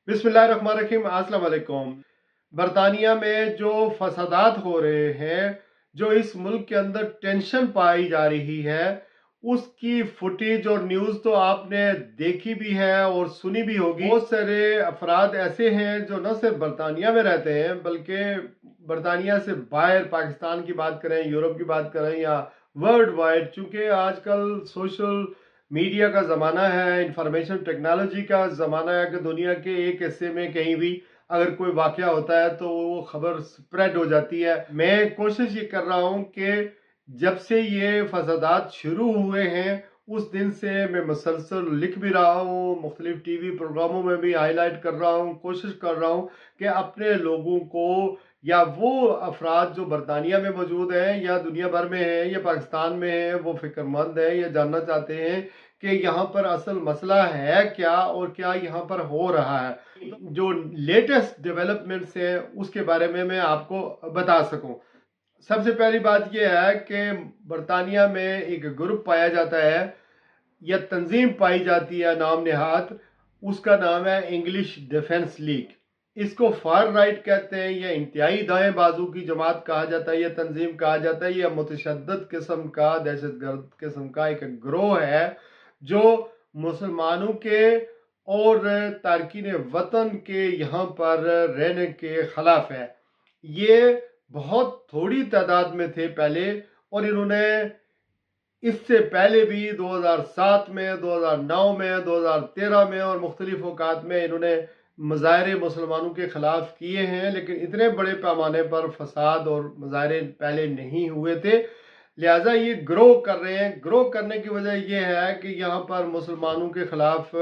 बिस्मिल्लाहिर्रहमानिर्रहीम। अस्सलाम वालेकुम। बरतानिया में जो फसादात हो रहे हैं, जो इस मुल्क के अंदर टेंशन पाई जा रही है, उसकी फुटेज और न्यूज़ तो आपने देखी भी है और सुनी भी होगी। बहुत सारे अफराद ऐसे हैं जो न सिर्फ बरतानिया में रहते हैं बल्कि बरतानिया से बाहर पाकिस्तान की बात करें, यूरोप की बात करें या वर्ल्ड वाइड, चूँकि आजकल सोशल मीडिया का ज़माना है, इंफॉर्मेशन टेक्नोलॉजी का ज़माना है कि दुनिया के एक हिस्से में कहीं भी अगर कोई वाक़या होता है तो वो खबर स्प्रेड हो जाती है। मैं कोशिश ये कर रहा हूँ कि जब से ये फसादात शुरू हुए हैं उस दिन से मैं मुसलसल लिख भी रहा हूँ, मुख्तलिफ टीवी प्रोग्रामों में भी हाईलाइट कर रहा हूँ, कोशिश कर रहा हूँ कि अपने लोगों को या वो अफराद जो बरतानिया में मौजूद हैं या दुनिया भर में हैं या पाकिस्तान में हैं, वो फिक्रमंद हैं या जानना चाहते हैं कि यहाँ पर असल मसला है क्या और क्या यहाँ पर हो रहा है। जो लेटेस्ट डेवलपमेंट्स हैं उसके बारे में मैं आपको बता सकूं। सबसे पहली बात यह है कि बरतानिया में एक ग्रुप पाया जाता है या तंजीम पाई जाती है नाम नेहात, उसका नाम है इंग्लिश डिफेंस लीग। इसको फार राइट कहते हैं या इंतहाई दाएं बाजू की जमात कहा जाता है, या तंजीम कहा जाता है, या मुतशद्दद किस्म का दहशतगर्द किस्म का एक ग्रोह है जो मुसलमानों के और तारकीन वतन के यहाँ पर रहने के खिलाफ है। ये बहुत थोड़ी तादाद में थे पहले, और इन्होंने इससे पहले भी 2007 में, 2009 में, 2013 में और मुख्तलिफ औकात में इन्होंने मुजाहरे मुसलमानों के खिलाफ किए हैं, लेकिन इतने बड़े पैमाने पर फसाद और मुजाहरे पहले नहीं हुए थे। लिहाजा ये ग्रो कर रहे हैं। ग्रो करने की वजह यह है कि यहाँ पर मुसलमानों के खिलाफ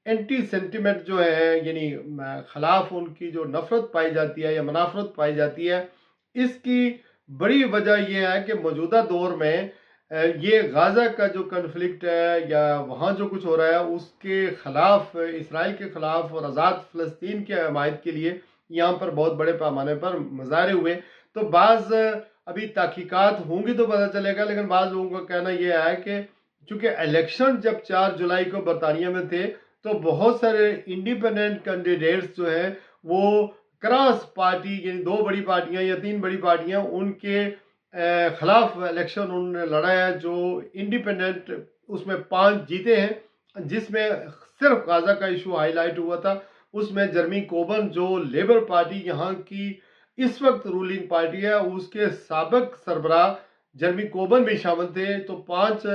एंटी सेंटिमेंट जो है, यानी खिलाफ उनकी जो नफरत पाई जाती है या मुनाफरत पाई जाती है, इसकी बड़ी वजह यह है कि मौजूदा दौर में ये गाज़ा का जो कन्फ्लिक्ट है या वहाँ जो कुछ हो रहा है उसके खिलाफ, इसराइल के खिलाफ और आज़ाद फ़लस्तीन के हमायत के लिए यहाँ पर बहुत बड़े पैमाने पर मुजाहरे हुए। तो बाज़ अभी तहकीकात होंगी तो पता चलेगा, लेकिन बाज़ लोगों का कहना यह है कि चूँकि इलेक्शन जब 4 जुलाई को बरतानिया में थे तो बहुत सारे इंडिपेंडेंट कैंडिडेट्स जो हैं वो क्रॉस पार्टी, यानी 2 बड़ी पार्टियां या 3 बड़ी पार्टियां, उनके खिलाफ इलेक्शन उन्होंने लड़ा है। जो इंडिपेंडेंट उसमें 5 जीते हैं, जिसमें सिर्फ गाजा का इशू हाईलाइट हुआ था। उसमें जर्मी कोबन जो लेबर पार्टी यहाँ की इस वक्त रूलिंग पार्टी है, उसके साबिक सरबराह जर्मी कोबन भी शामिल थे। तो 5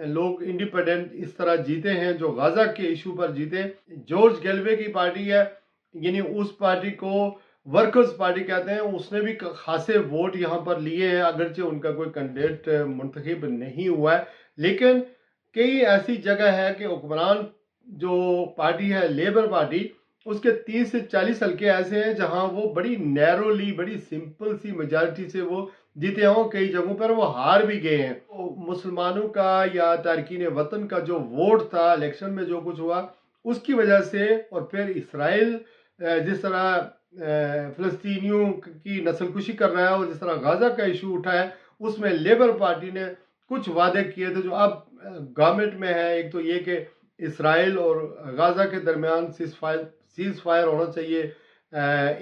लोग इंडिपेंडेंट इस तरह जीते हैं जो गाजा के इशू पर जीते। जॉर्ज गैलवे की पार्टी है, यानी उस पार्टी को वर्कर्स पार्टी कहते हैं, उसने भी खासे वोट यहाँ पर लिए हैं, अगरचे उनका कोई कैंडिडेट मुंतखब नहीं हुआ है। लेकिन कई ऐसी जगह है कि हुक्मरान जो पार्टी है लेबर पार्टी, उसके 30 से 40 हल्के ऐसे हैं जहां वो बड़ी नैरोली, बड़ी सिंपल सी मेजॉरिटी से वो जीते हों। कई जगहों पर वो हार भी गए हैं। तो मुसलमानों का या तारकीन वतन का जो वोट था इलेक्शन में, जो कुछ हुआ उसकी वजह से, और फिर इसराइल जिस तरह फ़लस्तीनियों की नस्लकुशी कर रहा है और जिस तरह गाजा का इशू उठा है, उसमें लेबर पार्टी ने कुछ वादे किए थे जो अब गवर्नमेंट में है। एक तो ये कि इसराइल और गाजा के दरमियान सीज फायर होना चाहिए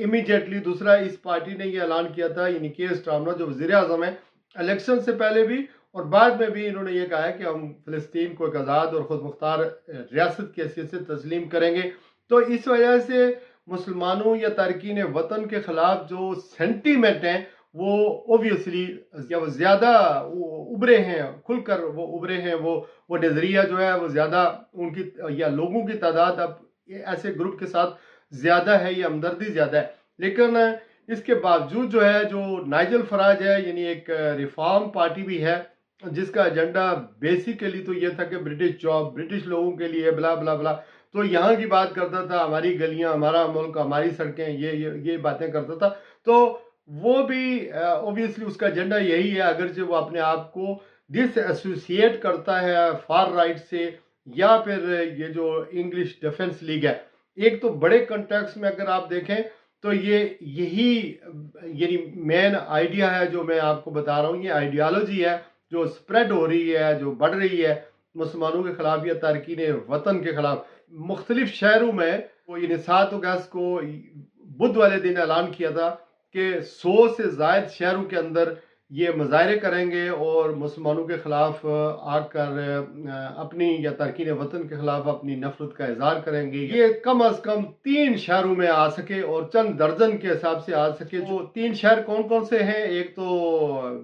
इमीडिएटली। दूसरा, इस पार्टी ने यह ऐलान किया था, यानी केयर स्टारमर जो वज़ीर आज़म है, इलेक्शन से पहले भी और बाद में भी इन्होंने ये कहा है कि हम फ़लस्तीन को एक आज़ाद और ख़ुद मुख्तार रियासत की हैसियत से तस्लीम करेंगे। तो इस वजह से मुसलमानों या तारकीन वतन के खिलाफ जो सेंटीमेंट हैं वो ओबियसली या वो ज़्यादा उभरे हैं, खुलकर वो उभरे हैं। वो नज़रिया जो है वो ज़्यादा उनकी या लोगों की तादाद अब ऐसे ग्रुप के साथ ज़्यादा है, या हमदर्दी ज़्यादा है। लेकिन इसके बावजूद जो है, जो नाइजल फराज है, यानी एक रिफॉर्म पार्टी भी है जिसका एजेंडा बेसिकली तो ये था कि ब्रिटिश जॉब ब्रिटिश लोगों के लिए बला बला बला, तो यहाँ की बात करता था, हमारी गलियां, हमारा मुल्क, हमारी सड़कें, ये बातें करता था। तो वो भी ओबियसली उसका एजेंडा यही है, अगरचे वो अपने आप को डिस एसोसिएट करता है फार राइट से या फिर ये जो इंग्लिश डिफेंस लीग है। एक तो बड़े कंटेक्स्ट में अगर आप देखें तो यही यानी मेन आइडिया है जो मैं आपको बता रहा हूँ। ये आइडियालॉजी है जो स्प्रेड हो रही है, जो बढ़ रही है मुसलमानों के खिलाफ या तारकीन वतन के खिलाफ। मुख्तलिफ शहरों में को यानी 7 अगस्त को बुध वाले दिन ऐलान किया था कि 100 से ज़ायद शहरों के अंदर ये मुजाहरे करेंगे और मुसलमानों के खिलाफ आकर अपनी या तारकीन वतन के खिलाफ अपनी नफरत का इजहार करेंगे। ये कम अज कम 3 शहरों में आ सके और चंद दर्जन के हिसाब से आ सके। जो 3 शहर कौन कौन से हैं, एक तो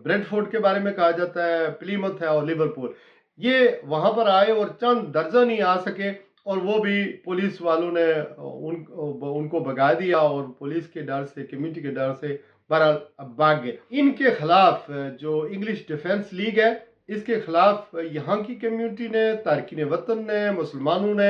ब्रेंटफोर्ड के बारे में कहा जाता है, प्लीमथ है और लिवरपूल। ये वहां पर आए और चंद दर्जन ही आ सके और वो भी पुलिस वालों ने उनको भगा दिया और पुलिस के डर से, कम्युनिटी के डर से बहरहाल भाग गए। इनके खिलाफ जो इंग्लिश डिफेंस लीग है, इसके खिलाफ यहाँ की कम्युनिटी ने, तारकीन वतन ने, मुसलमानों ने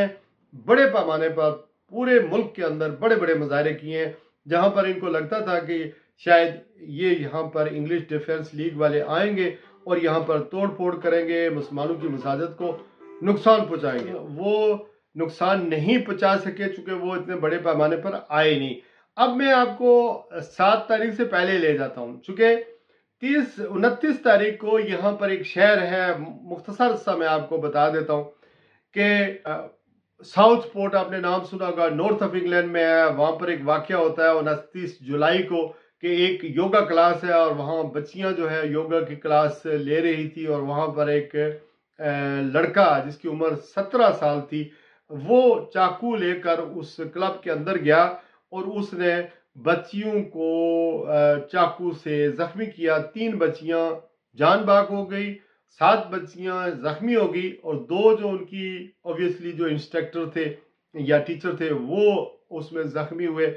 बड़े पैमाने पर पूरे मुल्क के अंदर बड़े बड़े मुजाहरे किए हैं, जहाँ पर इनको लगता था कि शायद ये यहाँ पर इंग्लिश डिफेंस लीग वाले आएंगे और यहाँ पर तोड़ फोड़ करेंगे, मुसलमानों की मसाजत को नुकसान पहुँचाएंगे। वो नुकसान नहीं पहुँचा सके चूँकि वो इतने बड़े पैमाने पर आए नहीं। अब मैं आपको 7 तारीख से पहले ले जाता हूँ, चूँकि 29 तारीख को यहाँ पर एक शहर है, मुख्तसर सा मैं आपको बता देता हूँ कि साउथ पोर्ट, आपने नाम सुना होगा, नॉर्थ ऑफ इंग्लैंड में है। वहाँ पर एक वाक़या होता है 29 जुलाई को कि एक योगा क्लास है और वहाँ बच्चियाँ जो है योगा की क्लास ले रही थी और वहाँ पर एक लड़का जिसकी उम्र 17 साल थी, वो चाकू लेकर उस क्लब के अंदर गया और उसने बच्चियों को चाकू से जख्मी किया। 3 बच्चियां जान बाग हो गई, 7 बच्चियां जख्मी हो गई और 2 जो उनकी ऑब्वियसली जो इंस्ट्रक्टर थे या टीचर थे वो उसमें जख्मी हुए।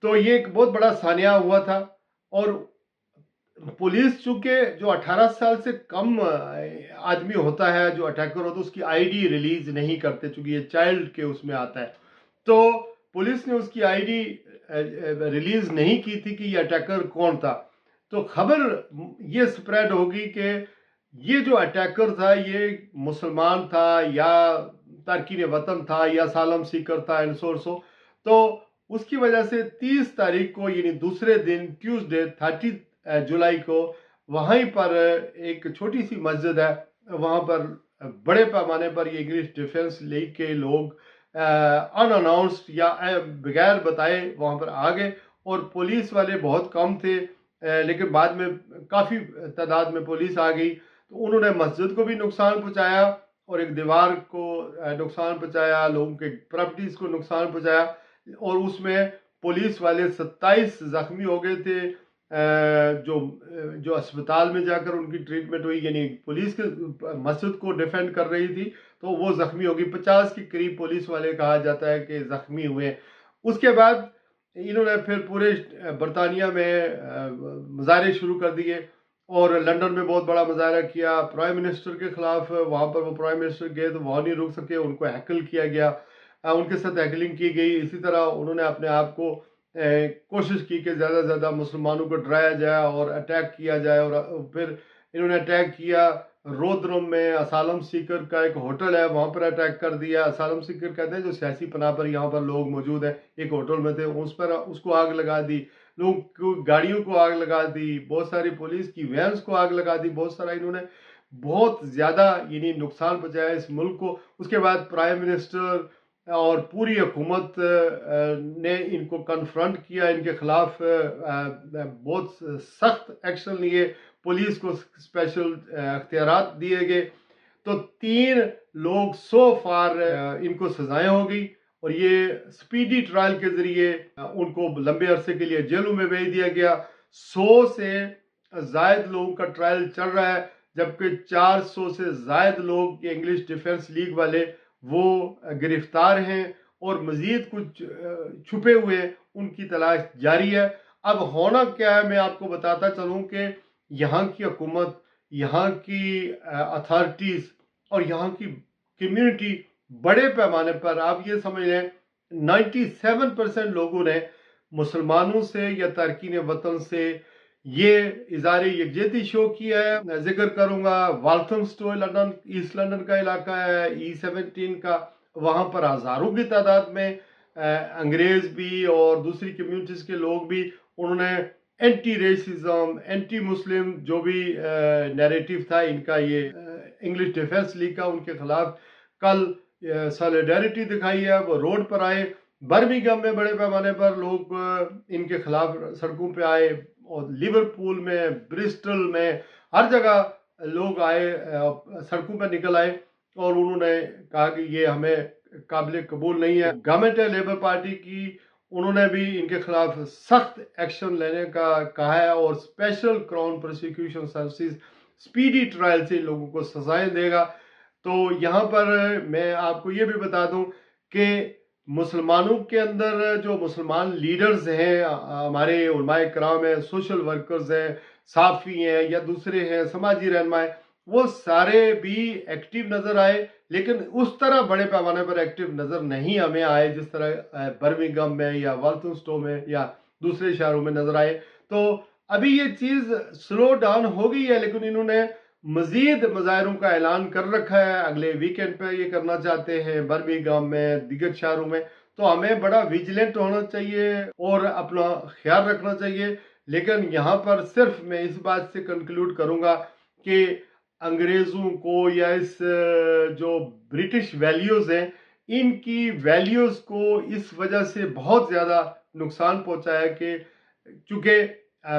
तो ये एक बहुत बड़ा सानिया हुआ था और पुलिस चूंकि जो 18 साल से कम आदमी होता है, जो अटैकर होता है, उसकी आईडी रिलीज नहीं करते चूंकि ये चाइल्ड के उसमें आता है। तो पुलिस ने उसकी आईडी रिलीज नहीं की थी कि ये अटैकर कौन था। तो खबर ये स्प्रेड होगी कि ये जो अटैकर था ये मुसलमान था या तारकीन वतन था या सालम सीकर था एंड सो। तो उसकी वजह से 30 तारीख को यानी दूसरे दिन ट्यूसडे 30 जुलाई को वहीं पर एक छोटी सी मस्जिद है, वहाँ पर बड़े पैमाने पर ये इंग्लिश डिफेंस लीग के लोग अनअनाउंस्ड या बगैर बताए वहाँ पर आ गए और पुलिस वाले बहुत कम थे, लेकिन बाद में काफ़ी तादाद में पुलिस आ गई। तो उन्होंने मस्जिद को भी नुकसान पहुँचाया और एक दीवार को नुकसान पहुँचाया, लोगों के प्रॉपर्टीज़ को नुकसान पहुँचाया और उसमें पुलिस वाले 27 जख्मी हो गए थे, जो अस्पताल में जाकर उनकी ट्रीटमेंट हुई। यानी पुलिस के मस्जिद को डिफेंड कर रही थी तो वो जख्मी होगी। 50 के करीब पुलिस वाले कहा जाता है कि जख्मी हुए। उसके बाद इन्होंने फिर पूरे बरतानिया में मुजाहरे शुरू कर दिए और लंदन में बहुत बड़ा मुजाहरा किया प्राइम मिनिस्टर के खिलाफ। वहाँ पर वो प्राइम मिनिस्टर गए तो वहाँ नहीं रुक सके, उनको हैकल किया गया, उनके साथ हैकलिंग की गई। इसी तरह उन्होंने अपने आप को कोशिश की कि ज़्यादा से ज़्यादा मुसलमानों को डराया जाए और अटैक किया जाए। और फिर इन्होंने अटैक किया रोदरम में, असालम सीकर का एक होटल है वहाँ पर अटैक कर दिया। असालम सीकर कहते हैं जो सियासी पनाह पर यहाँ पर लोग मौजूद हैं, एक होटल में थे, उस पर उसको आग लगा दी, लोग को गाड़ियों को आग लगा दी, बहुत सारी पुलिस की वैन्स को आग लगा दी, बहुत सारा इन्होंने बहुत ज़्यादा यानी नुकसान पहुँचाया इस मुल्क को। उसके बाद प्राइम मिनिस्टर और पूरी हुकूमत ने इनको कन्फ्रंट किया, इनके खिलाफ बहुत सख्त एक्शन लिए, पुलिस को स्पेशल अख्तियारात दिए गए। तो 3 लोग सो फार इनको सजाएं हो गई और ये स्पीडी ट्रायल के जरिए उनको लंबे अरसे के लिए जेलों में भेज दिया गया। 100 से जायद लोगों का ट्रायल चल रहा है, जबकि 400 से जायद लोग ये इंग्लिश डिफेंस लीग वाले वो गिरफ्तार हैं और मजीद कुछ छुपे हुए उनकी तलाश जारी है। अब होना क्या है मैं आपको बताता चलूं कि यहाँ की हुकूमत, यहाँ की अथॉरिटीज़ और यहाँ की कम्युनिटी बड़े पैमाने पर, आप ये समझ लें 97% लोगों ने मुसलमानों से या तारकीन वतन से ये इज़हार यकजहती शो किया है। जिक्र करूँगा वाल्थमस्टो लंदन, ईस्ट लंदन का इलाका है, E17 का, वहाँ पर हज़ारों की तादाद में अंग्रेज़ भी और दूसरी कम्युनिटीज़ के लोग भी, उन्होंने एंटी रेसिज्म, एंटी मुस्लिम जो भी नैरेटिव था इनका, ये इंग्लिश डिफेंस लीग का, उनके खिलाफ कल सॉलिडारिटी दिखाई है, वो रोड पर आए। बर्मिंघम में बड़े पैमाने पर लोग इनके खिलाफ सड़कों पे आए, और लिवरपूल में, ब्रिस्टल में, हर जगह लोग आए, सड़कों पर निकल आए, और उन्होंने कहा कि ये हमें काबिल कबूल नहीं है। गवर्नमेंट है लेबर पार्टी की, उन्होंने भी इनके खिलाफ सख्त एक्शन लेने का कहा है, और special crown prosecution services speedy trial से लोगों को सजाएं देगा। तो यहाँ पर मैं आपको ये भी बता दूं कि मुसलमानों के अंदर जो मुसलमान लीडर्स हैं, हमारे उलमाए कराम हैं, सोशल वर्कर्स हैं, साफ़ी हैं या दूसरे हैं, समाजी रहनुमा, वो सारे भी एक्टिव नज़र आए, लेकिन उस तरह बड़े पैमाने पर एक्टिव नज़र नहीं हमें आए जिस तरह बर्मिंघम में या वाल्थनस्टो में या दूसरे शहरों में नज़र आए। तो अभी ये चीज़ स्लो डाउन हो गई है, लेकिन इन्होंने मजीद मुजाहरों का ऐलान कर रखा है, अगले वीकेंड पे ये करना चाहते हैं बर्मिंघम में, दीगर शहरों में। तो हमें बड़ा विजिलेंट होना चाहिए और अपना ख्याल रखना चाहिए। लेकिन यहाँ पर सिर्फ मैं इस बात से कंक्लूड करूँगा कि अंग्रेज़ों को या इस जो ब्रिटिश वैल्यूज़ हैं, इनकी वैल्यूज़ को इस वजह से बहुत ज़्यादा नुकसान पहुँचा है कि चूँकि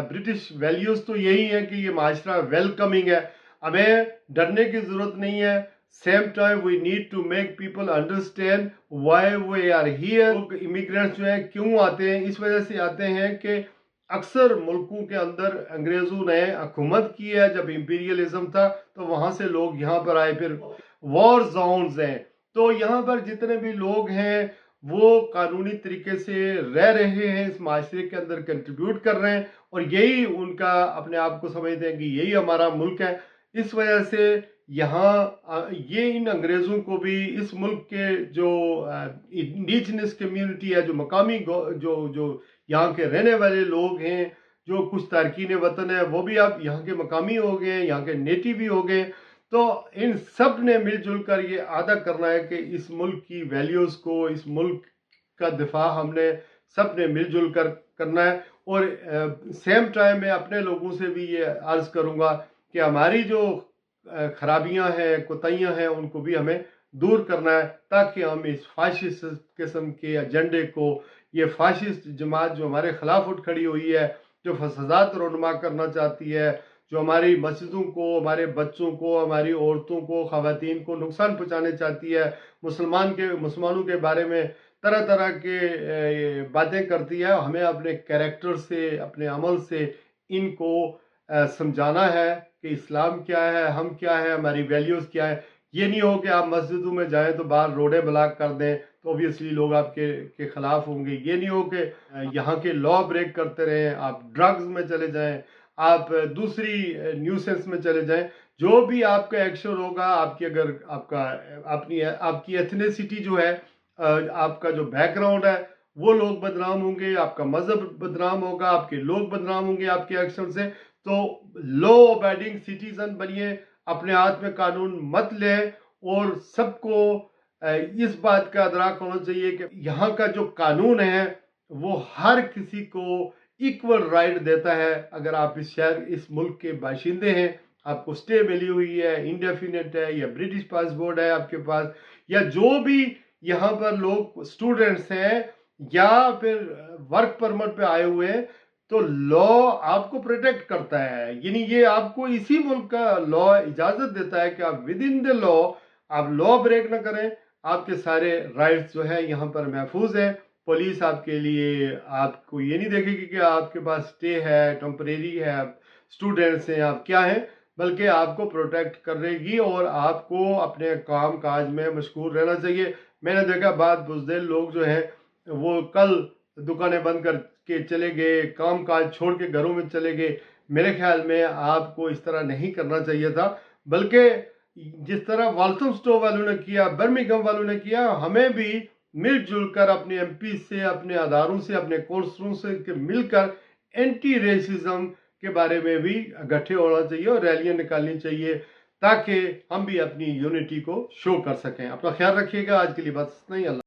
ब्रिटिश वैल्यूज़ तो यही है कि ये माशरा वेलकमिंग है, हमें डरने की ज़रूरत नहीं है। Same time we need to make people understand why we are here. लोग इमिग्रेंट्स जो हैं क्यों आते हैं, इस वजह से आते हैं कि अक्सर मुल्कों के अंदर अंग्रेज़ों ने हुकूमत की है, जब इंपीरियलिज्म था तो वहाँ से लोग यहाँ पर आए। फिर वॉर जोन्स हैं, तो यहाँ पर जितने भी लोग हैं वो कानूनी तरीके से रह रहे हैं, इस माशरे के अंदर कंट्रीब्यूट कर रहे हैं, और यही उनका अपने आप को समझते हैं कि यही हमारा मुल्क है। इस वजह से यहाँ ये इन अंग्रेज़ों को भी इस मुल्क के जो इंडिजिनस कम्युनिटी है, जो मकामी जो जो यहाँ के रहने वाले लोग हैं, जो कुछ तारकीन वतन है, वो भी अब यहाँ के मकामी हो गए, यहाँ के नेटिव भी हो गए। तो इन सब ने मिलजुल कर ये अदा करना है कि इस मुल्क की वैल्यूज़ को, इस मुल्क का दिफा हमने सब ने मिलजुल कर करना है। और सेम टाइम मैं अपने लोगों से भी ये अर्ज़ करूँगा कि हमारी जो खराबियां हैं, कोताहियां हैं, उनको भी हमें दूर करना है, ताकि हम इस फाशिस्ट किस्म के एजेंडे को, ये फाशिस्ट जमात जो हमारे खिलाफ उठ खड़ी हुई है, जो फसादात रोनमा करना चाहती है, जो हमारी मस्जिदों को, हमारे बच्चों को, हमारी औरतों को, ख़वातीन को नुकसान पहुँचाने चाहती है, मुसलमानों के बारे में तरह तरह के बातें करती है, हमें अपने कैरेक्टर से, अपने अमल से इनको समझाना है कि इस्लाम क्या है, हम क्या है, हमारी वैल्यूज़ क्या है। ये नहीं हो कि आप मस्जिदों में जाएं तो बाहर रोडें ब्लॉक कर दें, तो ऑब्वियसली लोग आपके खिलाफ होंगे। ये नहीं हो कि यहाँ के लॉ ब्रेक करते रहें, आप ड्रग्स में चले जाएं, आप दूसरी न्यूसेंस में चले जाएं। जो भी आपका एक्शन होगा, आपकी अगर आपकी एथनिसिटी जो है, आपका जो बैकग्राउंड है, वो लोग बदनाम होंगे, आपका मजहब बदनाम होगा, आपके लोग बदनाम होंगे आपके एक्शन से। तो लॉ अबाइडिंग सिटीजन बनिए, अपने हाथ में कानून मत लें, और सबको इस बात का अदराक होना चाहिए कि यहाँ का जो कानून है वो हर किसी को इक्वल राइट देता है। अगर आप इस मुल्क के बाशिंदे हैं, आपको स्टे मिली हुई है, इंडेफिनिट है, या ब्रिटिश पासपोर्ट है आपके पास, या जो भी यहाँ पर लोग स्टूडेंट्स हैं या फिर वर्क परमिट पे आए हुए हैं, तो लॉ आपको प्रोटेक्ट करता है। यानी ये आपको इसी मुल्क का लॉ इजाजत देता है कि आप विद इन द लॉ आप लॉ ब्रेक ना करें, आपके सारे राइट्स जो है यहाँ पर महफूज हैं। पुलिस आपके लिए, आपको ये नहीं देखेगी कि आपके पास स्टे है, टेम्परेरी है, आप स्टूडेंट्स हैं, आप क्या हैं, बल्कि आपको प्रोटेक्ट करेगी, और आपको अपने काम काज में मशगूल रहना चाहिए। मैंने देखा बाद बुज़दिल लोग जो हैं वो कल दुकानें बंद करके चले गए, काम काज छोड़ के घरों में चले गए। मेरे ख्याल में आपको इस तरह नहीं करना चाहिए था, बल्कि जिस तरह वाल्थमस्टो वालों ने किया, बर्मिंघम वालों ने किया, हमें भी मिलजुल कर अपने एमपी से, अपने अदारों से, अपने कौंसलों से मिलकर एंटी रेसिज्म के बारे में भी इकट्ठे होना चाहिए और रैलियां निकालनी चाहिए, ताकि हम भी अपनी यूनिटी को शो कर सकें। अपना ख्याल रखिएगा। आज के लिए बस नहीं। अल्लाह।